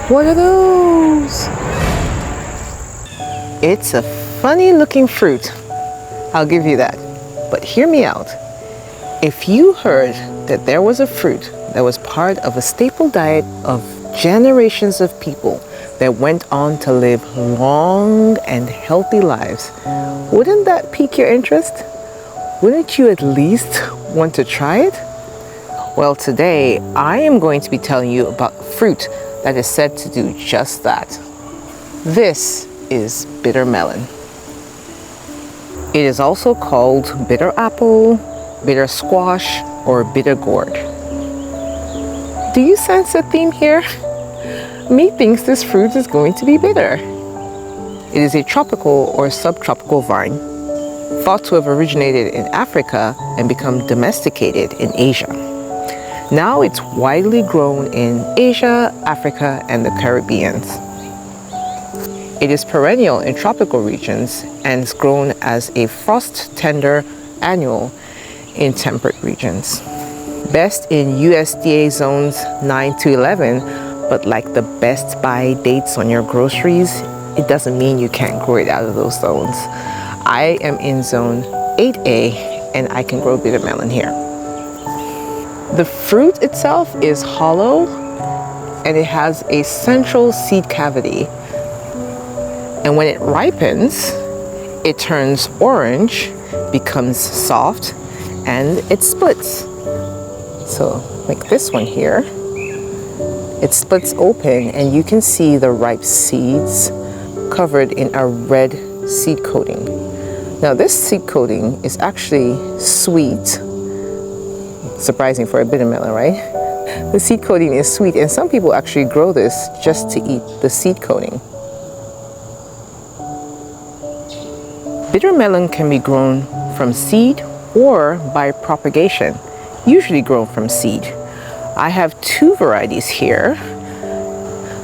What are those? It's a funny looking fruit. I'll give you that. But hear me out. If you heard that there was a fruit that was part of a staple diet of generations of people that went on to live long and healthy lives, wouldn't that pique your interest? Wouldn't you at least want to try it? Well, today I am going to be telling you about a fruit that is said to do just that. This is bitter melon. It is also called bitter apple, bitter squash, or bitter gourd. Do you sense a theme here? Me thinks this fruit is going to be bitter. It is a tropical or subtropical vine, thought to have originated in Africa and become domesticated in Asia. Now it's widely grown in Asia, Africa, and the Caribbean. It is perennial in tropical regions and is grown as a frost-tender annual in temperate regions. Best in USDA zones 9 to 11, but like the best by dates on your groceries, it doesn't mean you can't grow it out of those zones. I am in zone 8A and I can grow bitter melon here. The fruit itself is hollow and it has a central seed cavity. And when it ripens, it turns orange, becomes soft, and it splits. So like this one here, it splits open and you can see the ripe seeds covered in a red seed coating. Now this seed coating is actually sweet. Surprising for a bitter melon, right? The seed coating is sweet and some people actually grow this just to eat the seed coating. Bitter melon can be grown from seed or by propagation, usually grown from seed. I have two varieties here.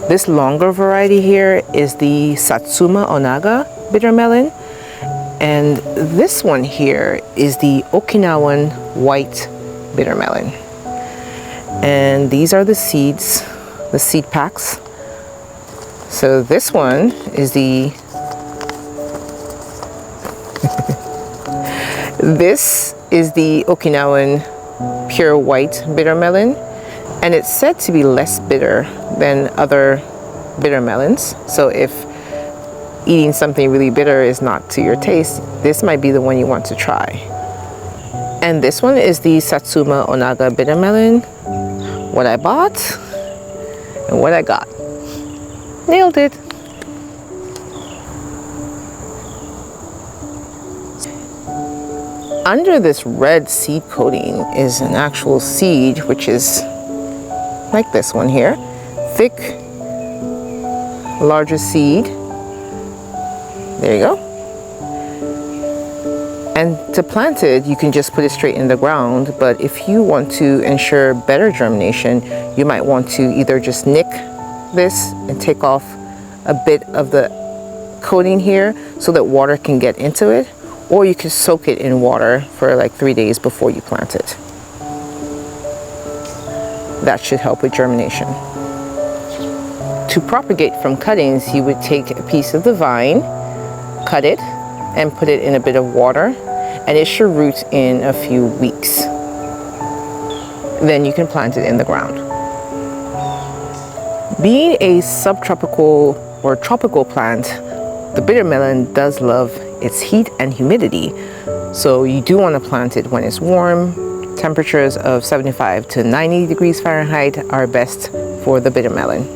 This longer variety here is the Satsuma Onaga bitter melon, and this one here is the Okinawan white bitter melon. And these are the seeds, the seed packs. So this one is the this is the Okinawan pure white bitter melon, and it's said to be less bitter than other bitter melons. So if eating something really bitter is not to your taste, this might be the one you want to try. And this one is the Satsuma Onaga bitter melon. What I bought and what I got. Nailed it. Under this red seed coating is an actual seed, which is like this one here. Thick, larger seed. There you go. And to plant it, you can just put it straight in the ground, but if you want to ensure better germination, you might want to either just nick this and take off a bit of the coating here so that water can get into it, or you can soak it in water for like 3 days before you plant it. That should help with germination. To propagate from cuttings, you would take a piece of the vine, cut it, and put it in a bit of water, and it should root in a few weeks. Then you can plant it in the ground. Being a subtropical or tropical plant, the bitter melon does love its heat and humidity, so you do want to plant it when it's warm. Temperatures of 75 to 90 degrees Fahrenheit are best for the bitter melon.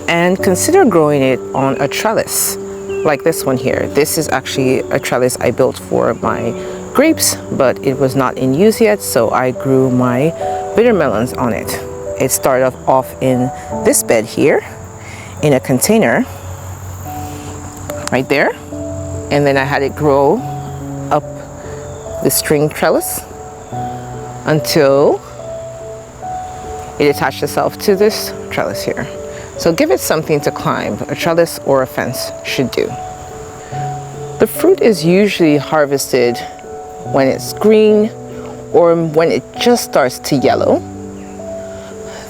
And consider growing it on a trellis like this one here. This is actually a trellis I built for my grapes, but it was not in use yet, so I grew my bitter melons on it. It started off in this bed here in a container right there, and then I had it grow up the string trellis until it attached itself to this trellis here. So give it something to climb. A trellis or a fence should do. The fruit is usually harvested when it's green or when it just starts to yellow.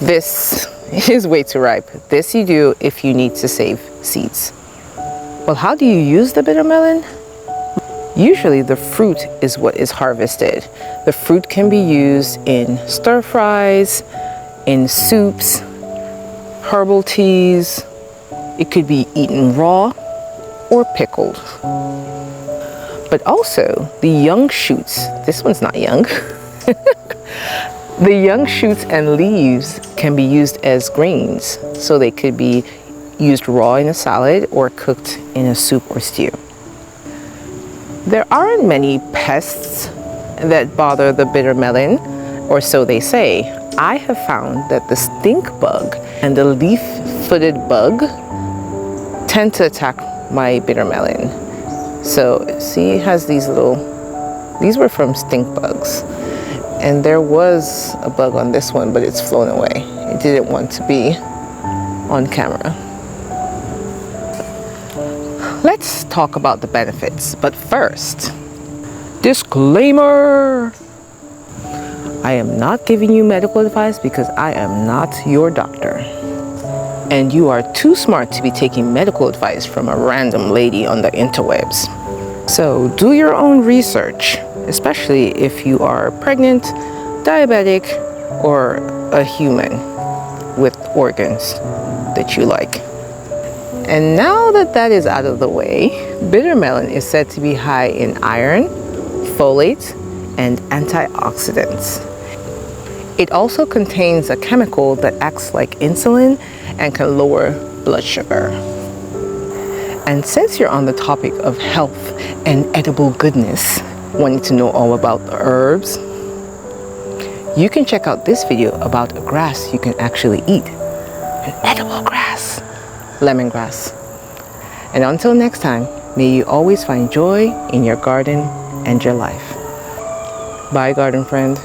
This It is way too ripe. This you do if you need to save seeds. Well, how do you use the bitter melon? Usually the fruit is what is harvested. The fruit can be used in stir fries, in soups, herbal teas. It could be eaten raw or pickled. But also the young shoots, this one's not young. The young shoots and leaves can be used as grains. So they could be used raw in a salad or cooked in a soup or stew. There aren't many pests that bother the bitter melon, or so they say. I have found that the stink bug and the leaf-footed bug tend to attack my bitter melon. So see, it has these these were from stink bugs. And there was a bug on this one, but it's flown away. It didn't want to be on camera. Let's talk about the benefits, but first, disclaimer! I am not giving you medical advice because I am not your doctor. And you are too smart to be taking medical advice from a random lady on the interwebs. So do your own research, especially if you are pregnant, diabetic, or a human with organs that you like. And now that that is out of the way, bitter melon is said to be high in iron, folate, and antioxidants. It also contains a chemical that acts like insulin and can lower blood sugar. And since you're on the topic of health and edible goodness, wanting to know all about the herbs, you can check out this video about a grass you can actually eat. An edible grass. Lemongrass. And until next time, may you always find joy in your garden and your life. Bye, garden friend.